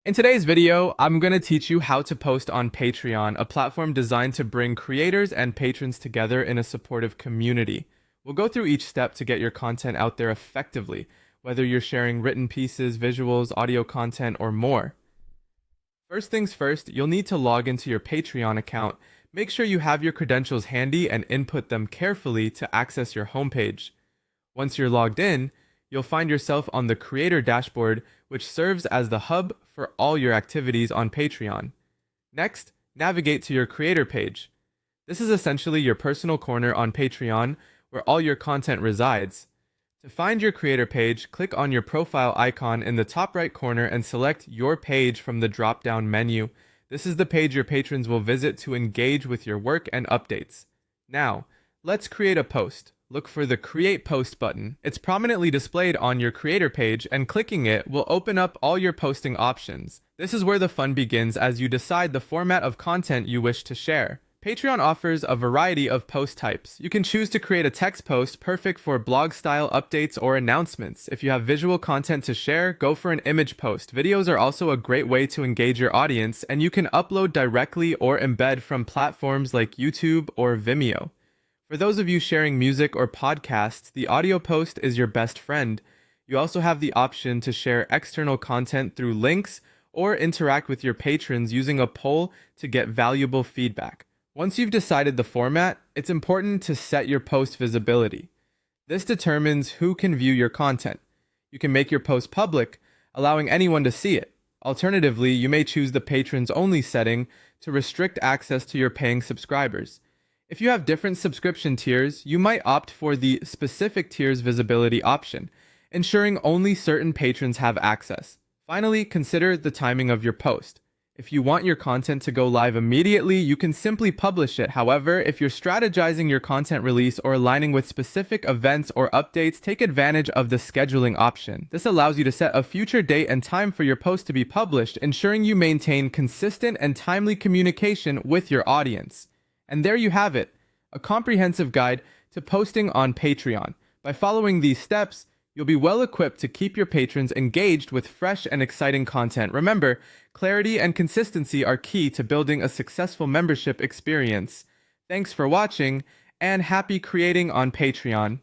In today's video, I'm going to teach you how to post on Patreon, a platform designed to bring creators and patrons together in a supportive community. We'll go through each step to get your content out there effectively, whether you're sharing written pieces, visuals, audio content, or more. First things first, you'll need to log into your Patreon account. Make sure you have your credentials handy and input them carefully to access your homepage. Once you're logged in, you'll find yourself on the Creator dashboard, which serves as the hub for all your activities on Patreon. Next, navigate to your Creator page. This is essentially your personal corner on Patreon where all your content resides. To find your Creator page, click on your profile icon in the top right corner and select Your Page from the drop-down menu. This is the page your patrons will visit to engage with your work and updates. Now, let's create a post. Look for the Create Post button. It's prominently displayed on your Creator page, and clicking it will open up all your posting options. This is where the fun begins as you decide the format of content you wish to share. Patreon offers a variety of post types. You can choose to create a text post perfect for blog-style updates or announcements. If you have visual content to share, go for an image post. Videos are also a great way to engage your audience, and you can upload directly or embed from platforms like YouTube or Vimeo. For those of you sharing music or podcasts, the audio post is your best friend. You also have the option to share external content through links or interact with your patrons using a poll to get valuable feedback. Once you've decided the format, it's important to set your post visibility. This determines who can view your content. You can make your post public, allowing anyone to see it. Alternatively, you may choose the patrons only setting to restrict access to your paying subscribers. If you have different subscription tiers, you might opt for the specific tiers visibility option, ensuring only certain patrons have access. Finally, consider the timing of your post. If you want your content to go live immediately, you can simply publish it. However, if you're strategizing your content release or aligning with specific events or updates, take advantage of the scheduling option. This allows you to set a future date and time for your post to be published, ensuring you maintain consistent and timely communication with your audience. And there you have it, a comprehensive guide to posting on Patreon. By following these steps, you'll be well equipped to keep your patrons engaged with fresh and exciting content. Remember, clarity and consistency are key to building a successful membership experience. Thanks for watching, and happy creating on Patreon.